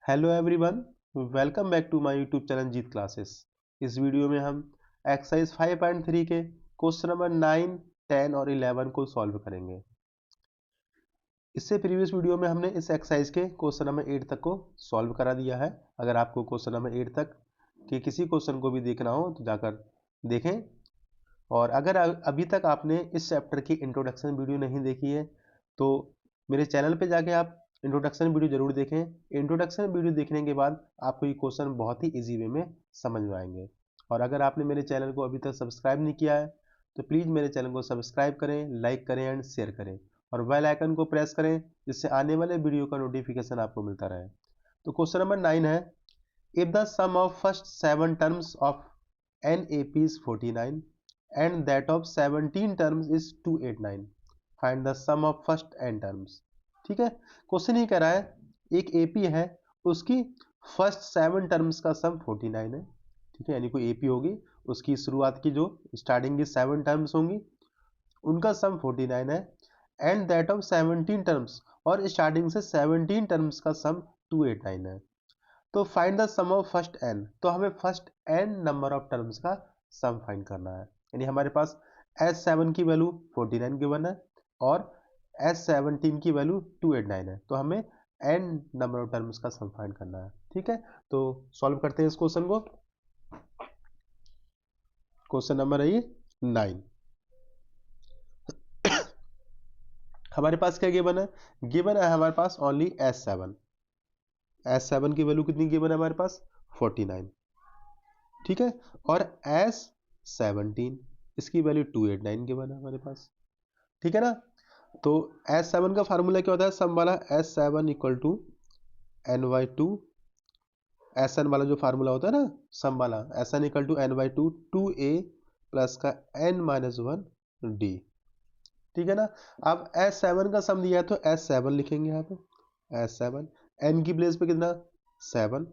Hello everyone, welcome back to my YouTube channel Jeet classes. इस video में हम exercise 5.3 के क्वेश्चन नंबर 9, 10 और 11 को सॉल्व करेंगे। इससे प्रीवियस वीडियो में हमने इस एक्सरसाइज के क्वेश्चन नंबर 8 तक को सॉल्व करा दिया है। अगर आपको क्वेश्चन नंबर 8 तक के किसी क्वेश्चन को भी देखना हो तो जाकर देखें। और अगर अभी तक आपने इस चैप्टर की इंट्रोडक्शन वीडियो नहीं देखी है तो मेरे चैनल पे जाके आप इंट्रोडक्शन वीडियो जरूर देखें। इंट्रोडक्शन वीडियो देखने के बाद आपको ये क्वेश्चन बहुत ही इजी वे में समझ में आएंगे। और अगर आपने मेरे चैनल को अभी तक सब्सक्राइब नहीं किया है तो प्लीज़ मेरे चैनल को सब्सक्राइब करें, लाइक करें एंड शेयर करें और बेल आइकन को प्रेस करें जिससे आने वाले वीडियो का नोटिफिकेशन आपको मिलता रहे। तो क्वेश्चन नंबर 9 है, if the sum of first 7 terms of an A P is 49 and that of 17 terms is 289, find the sum of first n terms। ठीक है, क्वेश्चन ये कह रहा है एक एपी है, उसकी फर्स्ट 7 टर्म्स का सम 49 है। ठीक है, यानी कोई एपी होगी, उसकी शुरुआत की जो स्टार्टिंग की 7 टर्म्स होंगी उनका सम 49 है। एंड दैट ऑफ 17 टर्म्स, और स्टार्टिंग से 17 टर्म्स का सम 289 है। तो find the sum of first n, तो हमें first n number of terms का सम फाइंड करना है। यानी हमारे पास S7 की वैल्यू 49 गिवन है और S17 की वैल्यू 289 है, तो हमें एन नंबर ऑफ टर्म्स का सम फाइंड करना है। ठीक है, तो सॉल्व करते हैं इस क्वेश्चन को। क्वेश्चन नंबर है ये 9। हमारे पास क्या गिवन है? गिवन है हमारे पास ओनली S7 की वैल्यू कितनी गिवन है हमारे पास? 49। ठीक है, और S17 इसकी वैल्यू 289 गिवन है हमारे पास। ठीक है ना, तो S7 का फार्मूला क्या होता है? सम वाला S7 equal to n by two, Sn वाला जो फार्मूला होता है ना सम वाला, Sn equal to n by two, 2a plus का n माइनस 1 d। ठीक है ना, अब S7 का सम दिया है तो S7 लिखेंगे यहाँ पे, S7 n की प्लेस पे कितना? 7,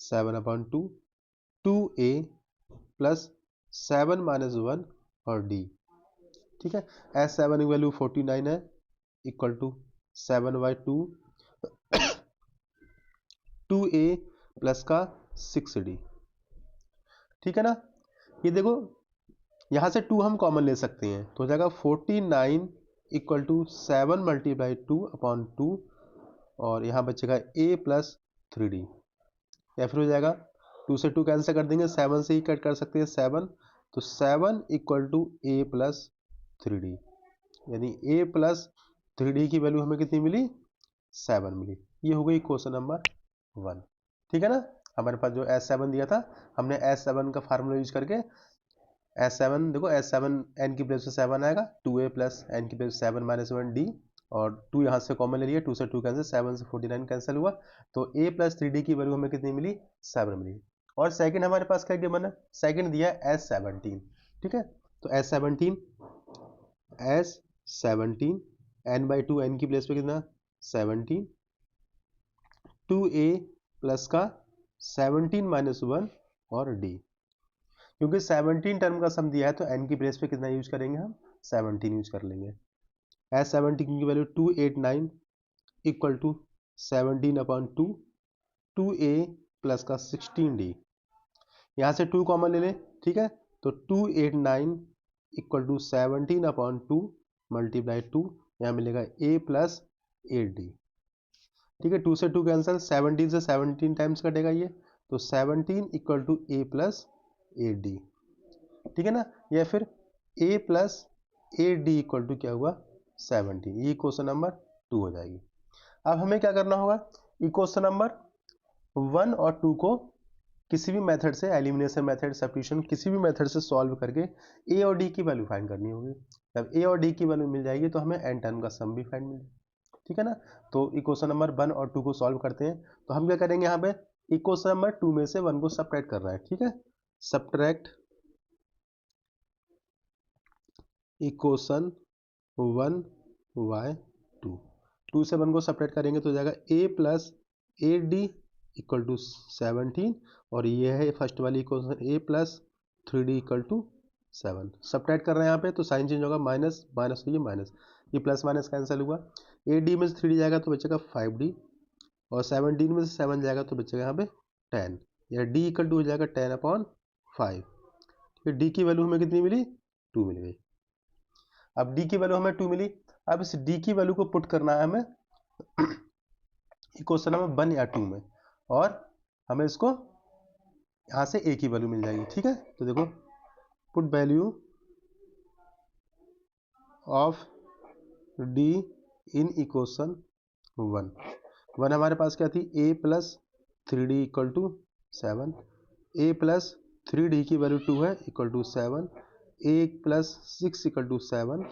7/2, 2a प्लस 7 माइनस 1 और d। ठीक है, S7 की वैल्यू 49 है, इक्वल टू 7/2, 2a प्लस का 6d। ठीक है ना, ये देखो यहां से 2 हम कॉमन ले सकते हैं तो हो जाएगा 49 इक्वल टू 7 मल्टीप्लाई 2/2 और यहाँ बचेगा a प्लस 3d। या फिर हो जाएगा 2 से 2 कैंसिल कर देंगे, 7 से ही कट कर सकते हैं 7, तो 7 equal to a plus 3d, यानी a प्लस 3d की वैल्यू हमें कितनी मिली? 7 मिली। ये हो गई क्वेश्चन नंबर 1। ठीक है ना, हमारे पास जो S7 दिया था हमने S7 का फार्मूला यूज करके S7 देखो, S7 n की प्लेस पे 7 आएगा, 2a प्लस n की प्लेस 7 माइनस 1 d, और 2 यहाँ से कॉमन ले लिया, 2 से 2 कैंसिल, 7 से 49 कैंसिल हुआ, तो a प्लस 3d की वैल्यू हमें कितनी मिली? 7 मिली। और सेकंड हमारे पास क्या गिवन है? सेकंड दिया S17। ठीक है, तो S17 n by to, n की प्लेस पे कितना? 17, 2a प्लस का 17 माइनस 1 और d। क्योंकि 17 टर्म का सम दिया है तो n की प्लेस पे कितना यूज करेंगे? हम 17 यूज कर लेंगे। S17 की value 289 equal to 17/2, 2a plus का 16d। यहाँ से 2 कॉमन ले लें। ठीक है, तो 289 इक्वल टू 17/2 मल्टीप्लाई 2, यहाँ मिलेगा a प्लस 8d। ठीक है, 2 से 2 कैंसिल, 17 से 17 टाइम्स कटेगा ये, तो 17 equal to a plus 8d। ठीक है ना, या फिर a plus 8d equal to क्या हुआ? 17। ये क्वेश्चन नंबर 2 हो जाएगी। अब हमें क्या करना होगा? इक्वेशन नंबर 1 और 2 को किसी भी मेथड से, एलिमिनेशन मेथड, सब्स्टिट्यूशन, किसी भी मेथड से सॉल्व करके a और d की वैल्यू फाइंड करनी होगी। जब a और d की वैल्यू मिल जाएगी तो हमें n टर्म का सम भी फाइंड मिल जाएगा। ठीक है ना, तो इक्वेशन नंबर 1 और 2 को सॉल्व करते हैं। तो हम क्या करेंगे? यहाँ पे इक्वेशन नंबर 2 में से 1 को सब्ट्रैक्ट करना है। ठीक है, सब्ट्रैक्ट इक्वेशन 1 y 2, 2 से 1 को सपरेट करेंगे तो हो जाएगा a plus 8d equal to 17, और ये है फर्स्ट वाली equation a plus 3d equal to 7। Separate कर रहे हैं यहाँ पे तो साइन चेंज होगा, माइनस माइनस, तो ये माइनस, ये प्लस माइनस कैंसिल हुआ, 8d में से 3d जाएगा तो बचेगा 5d और 17 में से 7 जाएगा तो बचेगा यहाँ पे 10, या डी इक्वल टू हो जाएगा 10/5। फिर डी की वैल्यू हमें कितनी मिली, 2 मिल गई। अब डी की वैल्यू हमें 2 मिली, अब इस डी की वैल्यू को पुट करना है हमें क्वेश्चन नंबर 1 या 2 में, और हमें इसको यहाँ से ए की वैल्यू मिल जाएगी। ठीक है, तो देखो put value of D in equation 1 हमारे पास क्या थी, a plus 3d equal to 7, a plus 3d की वैल्यू 2 है equal to 7, a plus 6 equal to 7।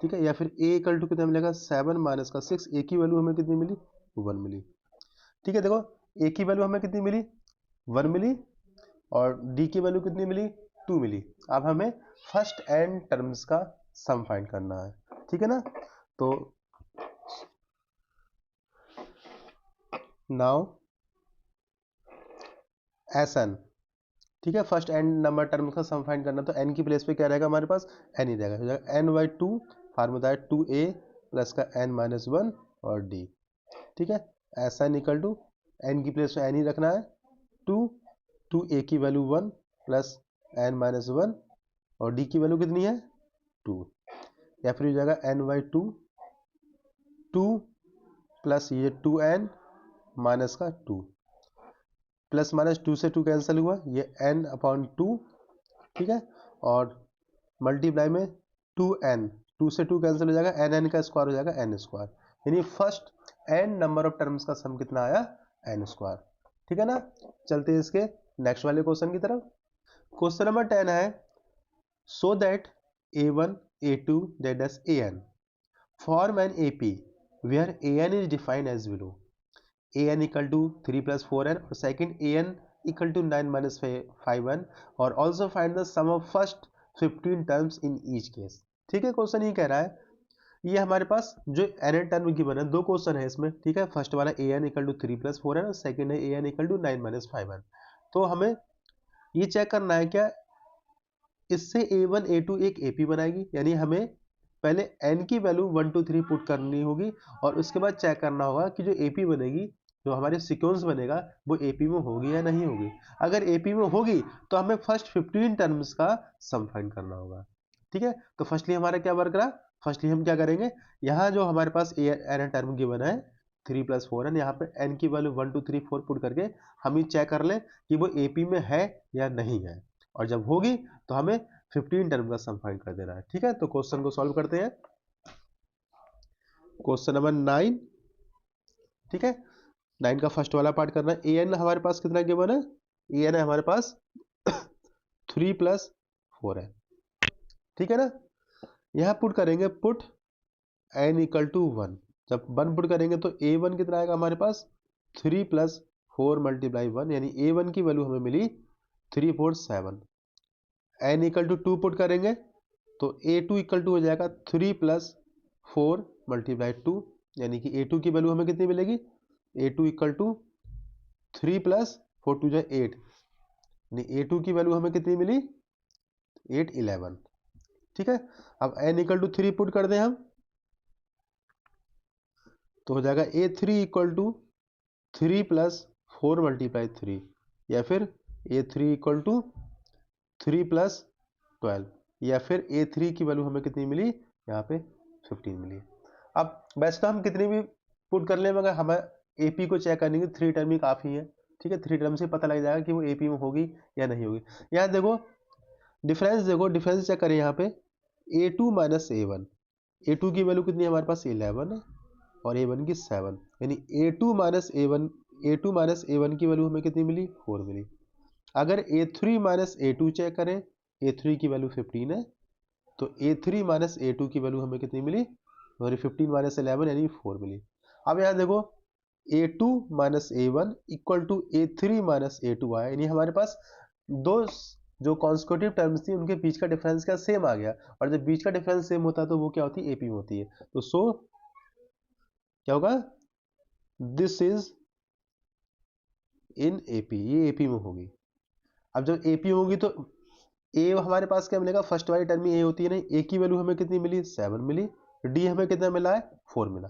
ठीक है, या फिर a इक्वल टू कितना मिलेगा, 7 माइनस का 6, a की वैल्यू हमें कितनी मिली, 1 मिली। ठीक है, देखो a की वैल्यू हमें कितनी मिली, 1 मिली, और d की वैल्यू कितनी मिली, 2 मिली। अब हमें फर्स्ट एंड टर्म्स का सम फाइंड करना है। ठीक है ना, तो नाउ Sn, ठीक है, फर्स्ट एंड नंबर टर्म का सम फाइंड करना, तो n की प्लेस पे क्या रहेगा हमारे पास, n ही रहेगा, हो जाएगा n/2, फार्मूला है 2a प्लस का n-1 और d। ठीक है, Sn इक्वल टू n की प्लेस पे n ही रखना है, 2a की वैल्यू 1 प्लस n-1 और d की वैल्यू कितनी है, 2, या फिर हो जाएगा n/2, 2 प्लस ये 2n माइनस का 2, प्लस माइनस 2 से 2 कैंसिल हुआ, ये n/2। ठीक है, और मल्टीप्लाई में 2n, 2 से 2 कैंसिल हो जाएगा, n का स्क्वायर हो जाएगा n², यानी first n number of terms का सम कितना आया, n²। ठीक है ना, चलते हैं इसके नेक्स्ट वाले क्वेश्चन की तरफ। क्वेश्चन नंबर 10 है, so that a1 a2 that is an form an AP where an is defined as below, an equal to 3 plus 4n, और second an equal to 9 minus 5n, और also find the sum of first 15 terms in each case. ठीक है, question ये कह रहा है, ये हमारे पास जो एन टर्म गिवन है, दो क्वेश्चन है इसमें। ठीक है, फर्स्ट वाला an equal to 3 plus 4n, और सेकंड है an equal to 9 minus 5n। तो हमें ये चेक करना है क्या इससे a1 a2 एक AP बनाएगी, यानी हमें पहले n की वैल्यू 1 2 3 पुट करनी होगी, और उसके बाद चेक करना होगा कि जो AP बनेगी, जो हमारे सीक्वेंस बनेगा, वो AP में होगी या नहीं होगी। अगर AP में होगी तो हमें फर्स्ट 15 टर्म्स का सम फाइंड करना होगा। ठीक है, तो फर्स्टली हमारा क्या वर्क रहा, फर्स्टली हम क्या करेंगे, यहाँ जो हमारे पास n टर्म गिवन है 3 प्लस 4n, यहाँ पे n की वैल्यू 1 2 3 4 पुट करके हम ये चेक कर लें कि वो AP में है या नहीं है, और जब होगी तो हमें 15 टर्म का सम फाइंड कर देना है। ठीक है, तो क्वेश्चन को सॉल्व करते हैं। क्वेश्चन नंबर 9, ठीक है, 9 का फर्स्ट वाला पार्ट करना है। an हमारे पास कितना गिवन है, an है हमारे पास 3 प्लस 4 है। ठीक है ना, यहां पुट करेंगे, पुट n इक्वल टू 1, जब 1 पुट करेंगे तो a1 कितना आएगा हमारे पास, 3 प्लस 4 मल्टीप्लाई 1, यानी a1 की वैल्यू हमें मिली 3 4 7। n इक्वल टू 2 पुट करेंगे तो a2 इक्वल टू हो जाएगा 3 प्लस 4 मल्टीप्लाई 2, यानी कि a2 की वैल्यू हमें कितनी मिलेगी, a2 equal to 3 plus 4 to जो 8, यानी a2 की वैल्यू हमें कितनी मिली, 8 11। ठीक है, अब n इक्वल टू 3 पुट कर दें हम, तो हो जाएगा a3 equal to 3 plus 4 multiply 3, या फिर a3 इक्वल टू 3 प्लस 12, या फिर a3 की वैल्यू हमें कितनी मिली, यहाँ पे 15 मिली। अब वैसे तो हम कितनी भी पुट कर ले, मगर हमें AP को चेक करने की 3 टर्म ही काफ़ी है। ठीक है, 3 टर्म से पता लग जाएगा कि वो AP में होगी या नहीं होगी। यहाँ देखो डिफरेंस, देखो डिफरेंस चेक करें, यहाँ पे a2 माइनस a1, a2 की वैल्यू कितनी है हमारे पास 11 है, और a1 की 7, यानी a2 माइनस a1 की वैल्यू हमें कितनी मिली, 4 मिली। अगर a3 माइनस a2 चेक करें, a3 की वैल्यू 15 है, तो a3 माइनस a2 की वैल्यू हमें कितनी मिली, सॉरी 15 माइनस 11 यानी 4 मिली। अब यहाँ देखो a2 minus a1 equal to a3 minus a2 आया, यानी हमारे पास दो जो कॉन्स्टिट्यूटिव टर्म्स थी उनके बीच का डिफरेंस क्या सेम आ गया, और जब बीच का डिफरेंस सेम होता है तो वो क्या होती है, AP में होती है। तो सो क्या होगा, दिस इज इन AP, ये AP में होगी। अब जब AP होगी तो a हमारे पास क्या मिलेगा, फर्स्ट वाली टर्म में a होती है नहीं, a की वैल्यू हमें कितनी मिली, 7 मिली, d हमें कितना मिला है, 4 मिला।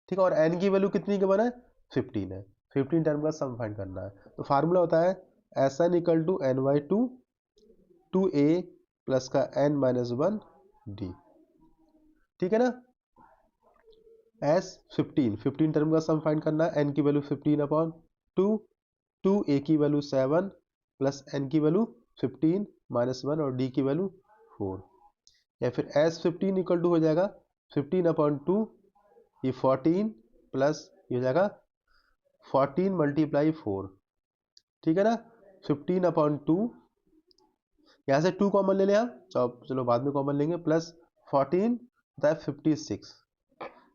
ठीक है, और n की वैल्यू कितनी गिवन है, 15 है, 15 टर्म का सम फाइंड करना है। तो फार्मूला होता है Sn equal to n by two 2a plus का n माइनस 1 d, ठीक है ना। S 15 टर्म का सम फाइंड करना है, n की वैल्यू 15 अपॉन 2, 2a की वैल्यू 7 प्लस n की वैल्यू 15 माइनस 1 और d की वैल्यू 4, या फिर S 15 इक्वल टू हो जाएगा 15 अपॉन 2, ये 14 प्लस ये हो जाएगा 14 मल्टीप्लाई 4, ठीक है ना। 15 अपॉन 2, यहाँ से 2 कॉमन ले लें हम, चलो बाद में कॉमन लेंगे, प्लस 14 होता है 56,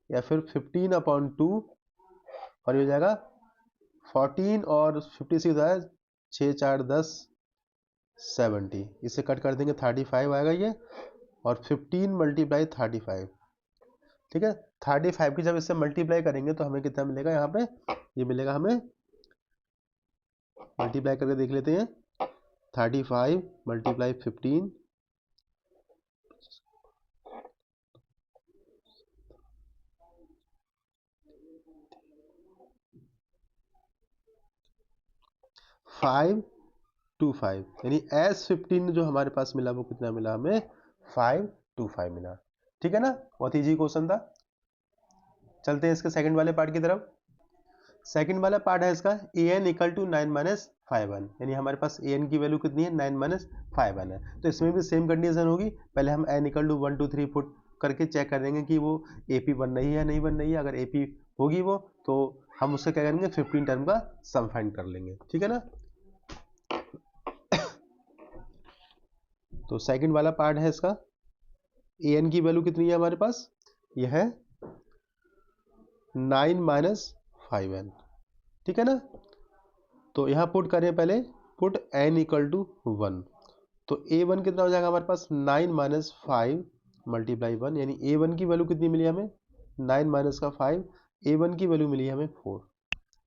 या फिर 15 अपॉन 2 और ये हो जाएगा 14 और 56 होता है 6 4 10 70, इसे कट कर देंगे 35 आएगा ये, और 15 मल्टीप्लाई 35, ठीक है। 35 की जब इससे मल्टीप्लाई करेंगे तो हमें कितना मिलेगा, यहाँ पे ये मिलेगा हमें, मल्टीप्लाई करके देख लेते हैं, 35 मल्टीप्लाई 15 525, यानी S 15 जो हमारे पास मिला वो कितना मिला हमें, 525 मिला, ठीक है ना। बहुत इजी क्वेश्चन था। चलते हैं इसके सेकंड वाले पार्ट की तरफ। सेकंड वाला पार्ट है इसका an equal to 9 minus 5n, यानी हमारे पास an की वैल्यू कितनी है, 9 माइनस 5n है। तो इसमें भी सेम कंडीशन होगी, पहले हम n इक्वल टू 1 2 3 पुट करके चेक कर देंगे कि वो AP बन रही है नहीं बन रही है। अगर AP होगी वो, तो हम उससे क्या करेंगे, 15 टर्म का सम फाइंड कर लेंगे, ठीक है ना। तो सेकंड वाला पार्ट है इसका, an की वैल्यू कितनी है हमारे पास, यह है 9 माइनस 5n, ठीक है ना। तो यहाँ पुट करें, पहले पुट n इक्वल टू 1, तो a1 कितना हो जाएगा हमारे पास, 9 माइनस 5 मल्टीप्लाई 1, यानी a1 की वैल्यू कितनी मिली हमें, 9 माइनस का 5, a1 की वैल्यू मिली हमें 4,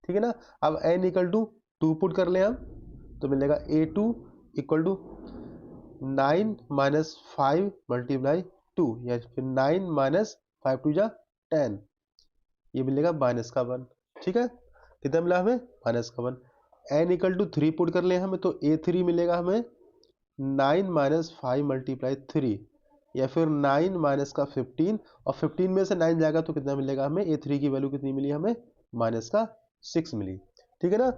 ठीक है ना। अब n इक्वल टू 2 पुट कर लें हम, तो मिलेगा a2 equal to 9 minus 5 multiply 2, या फिर 9 माइनस 5 टू जा 10, ये मिलेगा माइनस का 1, ठीक है। कितना मिला हमें, माइनस का 1। n इक्वल टू 3 पुट कर लें हमें, तो a3 मिलेगा हमें 9 माइनस 5 मल्टीप्लाई 3, या फिर 9 माइनस का 15, और 15 में से 9 जाएगा तो कितना मिलेगा हमें, a3 की वैल्यू कितनी मिली हमें, माइनस का 6 मिली, ठीक है ना।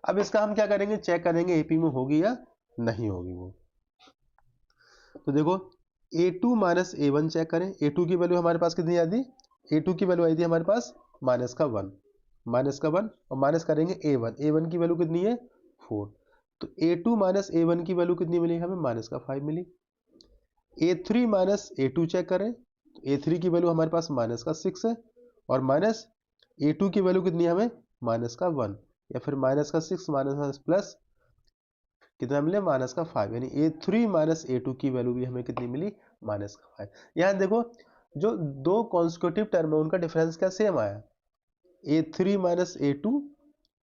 अब इसका हम क्या करेंगे, चेक करेंगे AP में होगी या नहीं होगी वो। तो देखो a2 माइनस a1 चेक करें, a2 की वैल्यू हमारे पास कितनी आई थी, a2 की वैल्यू आई थी हमारे पास माइनस का 1, माइनस का 1, और माइनस करेंगे a1 की वैल्यू कितनी है 4, तो a2 माइनस a1 की वैल्यू कितनी मिली हमें, माइनस का 5 मिली। a3 माइनस a2 चेक करें, तो a3 की वैल्यू हमारे पास माइनस का 6 है, और माइनस a2 की वैल्यू कितनी है हमें, माइनस का 1, या फिर माइनस का 6 माइनस प्लस कितना मिले, माइनस का 5, यानी a3 माइनस a2 की वैल्यू भी हमें कितनी मिली, माइनस का 5। यहाँ देखो जो दो कॉन्स्टिट्यूटिव टर्म है उनका डिफरेंस क्या सेम आया, a3 माइनस a2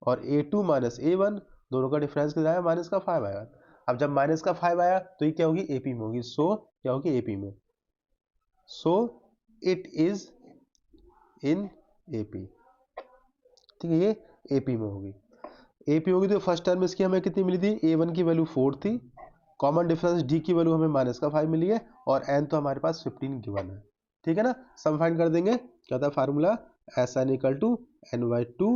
और a2 माइनस a1, दोनों का डिफरेंस कितना आया, माइनस का 5 आया। अब जब माइनस का 5 आया तो ये क्या होगी, AP में होगी, सो क्या होगी, AP में, so it is in AP, ठीक है, ये AP में होगी। AP होगी तो फर्स्ट टर्म इसकी हमें कितनी मिली थी, a1 की वैल्यू 4 थी, कॉमन डिफरेंस d की वैल्यू हमें माइनस का 5 मिली है, और n तो हमारे पास 15 गिवन है, ठीक है ना। सम फाइंड कर देंगे, क्या था formula, Sn equal to n by two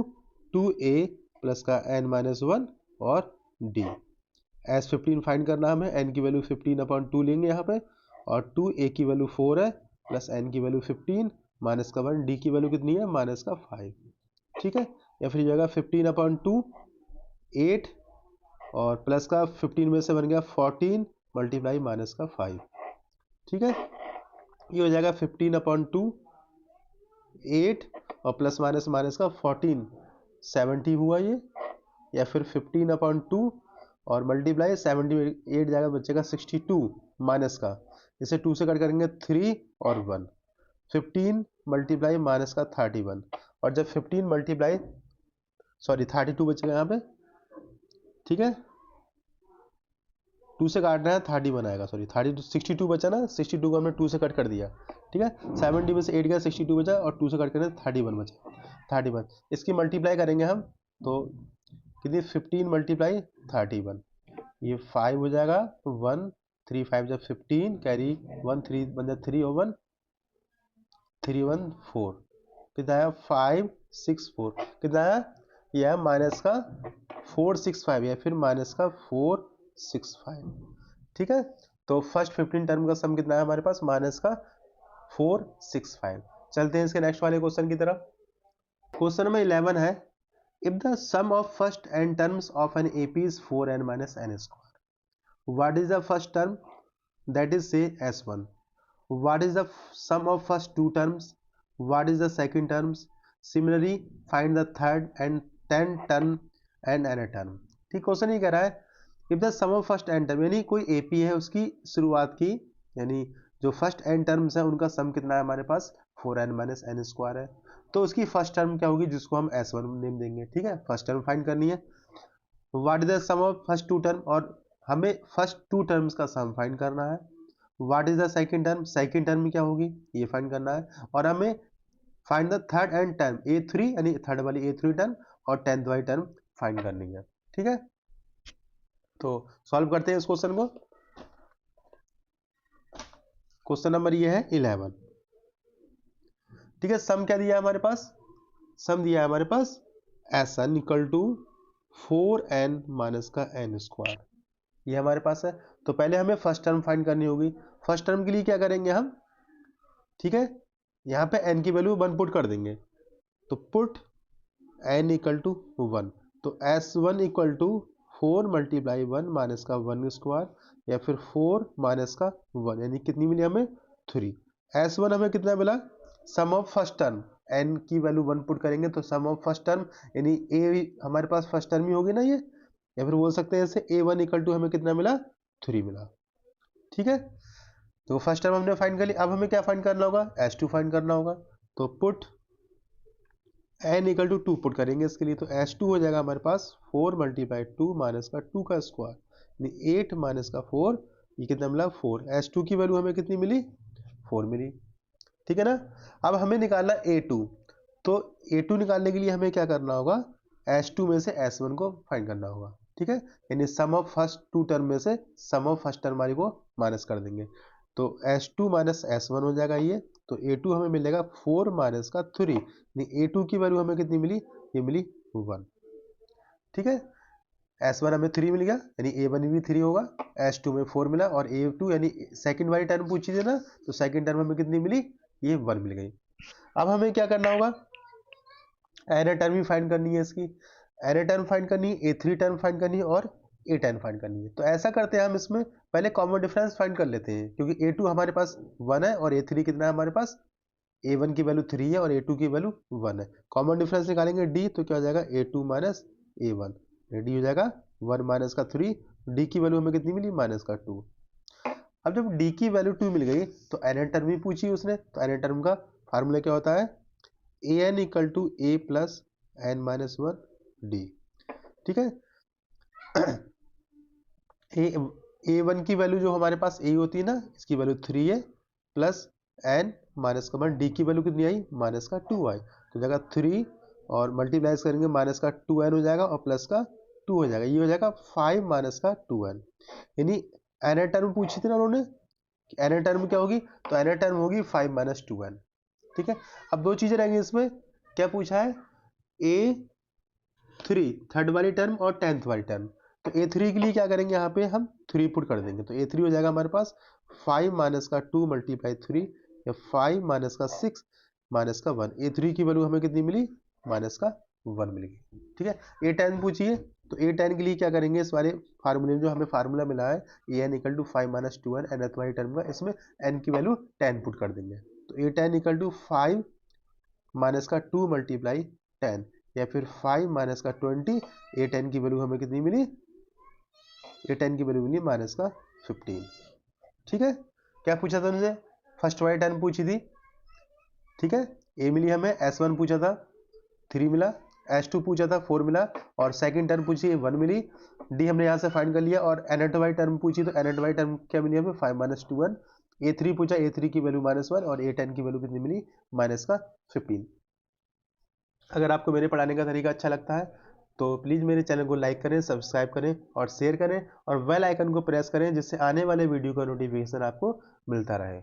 2a plus का n माइनस 1 और d। S 15 फाइंड करना हमें, n की वैल्यू 15 अपॉन 2 लेंगे यहाँ पे, और 2a की वैल्यू 4 है, प्लस n की वैल्यू 15 माइनस का 1, d की वैल्यू कितनी है, माइनस का 5, ठीक है। या फिर जगह 15 अपॉन 2 8, और प्लस का 15 में से बन गया 14 मल्टीप्लाई माइनस का 5, ठीक है। ये हो जाएगा 15 अपॉन 2 8, और प्लस माइनस माइनस का 14 70 हुआ ये, या फिर 15 अपॉन 2 और मल्टीप्लाई 78 जाएगा, बचेगा 62 माइनस का, इसे 2 से कट करेंगे 3 और 1, 15 मल्टीप्लाई माइनस का 31, और जब 15 मल्टीप्लाई 32 बचेगा यहाँ पे, ठीक है। 2 से काटना है 31 आएगा, सॉरी 62 बचा ना, 62 को हमने 2 से कट कर दिया, ठीक है। 70 में से 8 गया, 62 बचा और 2 से कट करने 31 बचा, 31। इसकी मल्टीप्लाई करेंगे हम तो कितनी 15 मल्टीप्लाई 31, ये 5 हो जाएगा, 1 3 5 जब 15 कैरी 1 3 बन जाए 3 और 1 3 1 4, कितना आया 5 6 4, कितना आया यह माइनस का 465 या फिर माइनस का 465, ठीक है। तो फर्स्ट 15 टर्म का सम कितना है हमारे पास, माइनस का 465। चलते हैं इसके नेक्स्ट वाले क्वेश्चन की तरफ। क्वेश्चन नंबर 11 है, if the sum of first n terms of an AP is 4n minus n square, what is the first term, that is say s1, what is the sum of first two terms, what is the second terms, similarly find the third and 10 term and n term। ठीक, question ये कह रहा है if the sum of first n term, यानी कोई AP है उसकी शुरुआत की, यानी जो फर्स्ट n टर्म्स है उनका सम कितना है हमारे पास 4n minus n स्क्वायर है, तो उसकी फर्स्ट टर्म क्या होगी जिसको हम S1 नेम देंगे, ठीक है। फर्स्ट टर्म फाइंड करनी है, what is the sum of first two term, और हमें फर्स्ट टू टर्म्स का सम फाइंड करना है। What is the second term, second term क्या होगी ये फाइंड करना है, और हमें find the third and term A3 यानी थर्ड वाली A3 टर्म और 10th वाली टर्म फाइंड करनी है, ठीक है। तो सॉल्व करते हैं इस क्वेश्चन को। क्वेश्चन नंबर ये है 11, ठीक है। सम क्या दिया है हमारे पास, सम दिया है हमारे पास SN equal to 4n minus का n स्क्वायर, ये हमारे पास है। तो पहले हमें फर्स्ट टर्म फाइंड करनी होगी, फर्स्ट टर्म के लिए क्या करेंगे हम, ठीक है, यहाँ पे n की वैल्यू 1 पुट कर देंगे, तो पुट n इक्वल टू 1, तो S1 equal to 4 multiply 1 minus का 1 स्क्वायर या फिर 4 माइनस का 1, यानी कितनी मिली हमें 3। S1 हमें कितना मिला, सम ऑफ फर्स्ट टर्म, n की वैल्यू 1 पुट करेंगे तो सम ऑफ फर्स्ट टर्म यानी a हमारे पास फर्स्ट टर्म ही होगी ना ये, या फिर बोल सकते हैं जैसे A1 इक्वल टू हमें कितना मिला 3 मिला, ठीक है। तो फर्स्ट टर्म हमने फाइंड कर ली, अब हमें क्या फाइंड करना होगा, S2 फाइंड करना होगा, तो put n equal to 2 put करेंगे इसके लिए, तो S2 हो जाएगा हमारे पास 4 मल्टीप्लाई 2 माइनस का 2 का स्क्वायर यानी 8 माइनस का 4, ये कितना मिला 4। S2 की वैल्यू हमें कितनी मिली 4 मिली, ठीक है ना। अब हमें निकालना A2, तो A2 निकालने के लिए हमें क्या करना होगा, S2 में से S1 को फाइंड करना होगा, ठीक है। यानी सम ऑफ फर्स्ट टू टर्म में से सम ऑफ फर्स्ट टर्म वाली को माइनस कर देंगे, तो S2 माइनस S1 हो जाएगा ये, तो A2 हमें मिलेगा 4 माइनस का 3, यानी A2 की वैल्यू हमें कितनी मिली, ये मिली 1, ठीक है। S1 हमें 3 मिल गया यानी A1 भी 3 होगा, S2 में 4 मिला और A2 यानी सेकंड वाली टर्म पूछी थी ना, तो सेकंड टर्म हमें कितनी मिली, ये 1 मिल गई। अब हमें क्या करना होगा, एरर टर्म भी फाइंड करनी है इसकी, एरर टर्म फाइंड करनी है, A3 टर्म फाइंड करनी है और A10 फाइंड करनी है। तो ऐसा करते हैं हम इसमें पहले कॉमन डिफरेंस फाइंड कर लेते हैं, क्योंकि A2 हमारे पास 1 है और A3 कितना है हमारे पास, A1 की वैल्यू 3 है और A2 की वैल्यू 1 है। कॉमन डिफरेंस निकालेंगे D, तो क्या हो जाएगा A2 माइनस A1, D हो जाएगा 1 माइनस का 3, D की वैल्यू हमें कितनी मिली माइनस का 2। अब जब D की वैल्यू 2 मिल गई तो एरर टर्म भी पूछी उसने, तो एरर टर्म का फार्मूला क्या होता है, an equal to a plus n minus 1 D, ठीक है। A1 की वैल्यू जो हमारे पास a होती है ना, इसकी वैल्यू 3 है प्लस n माइनस का 1, डी की वैल्यू कितनी आई माइनस का 2 आई, तो जाएगा 3 और मल्टीप्लाई करेंगे माइनस का 2n हो जाएगा और प्लस का 2 हो जाएगा, ये हो जाएगा 5 माइनस का 2n। यानी एरर टर्म पूछी थी ना उन्होंने, एरर टर्म क्या होगी, तो एरर टर्म होगी 5 माइनस 2n, ठीक है। अब दो चीजें रहेंगी इसमें, क्या पूछा है A3 थर्ड वाली टर्म और 10th वाली टर्म, तो A3 के लिए क्या करेंगे, यहाँ पे हम 3 पुट कर देंगे, तो A3 हो जाएगा हमारे पास 5 माइनस का 2 मल्टीप्लाई 3 या 5 माइनस का 6 माइनस का 1, A3 की वैल्यू हमें कितनी मिली माइनस का 1 मिल गई, ठीक है। A10 पूछिए, तो A10 के लिए क्या करेंगे, इस वाले फार्मूले में जो हमें फार्मूला मिला है an equal to 5 minus 2n nth वाली टर्म का, इसमें n की वैल्यू 10 पुट कर देंगे, तो A10 इक्वल टू 5 माइनस का 2 मल्टीप्लाई 10 या फिर 5 माइनस का 20, A10 की वैल्यू हमें कितनी मिली, A10 की वैल्यू मिली माइनस का 15, ठीक है। क्या पूछा था उनसे, फर्स्ट वाली टर्म पूछी थी, ठीक है। A मिली हमें, S1 पूछा था 3 मिला, H2 पूछा था 4 मिला, और सेकंड टर्म पूछी 1 मिली, D हमने यहाँ से फाइंड कर लिया, और NHY टर्म पूछी तो NHY टर्म क्या मिली हमें 5 - 2 1। A3 पूछा, A3 की वैल्यू -1, और A10 की वैल्यू कितनी मिली -15। अगर आपको मेरे पढ़ाने का तरीका अच्छा लगता है तो प्लीज़ मेरे चैनल को लाइक करें, सब्सक्राइब करें और शेयर करें, और बेल आइकन को प्रेस करें, जिससे आने वाले वीडियो का नोटिफिकेशन आपको मिलता रहे।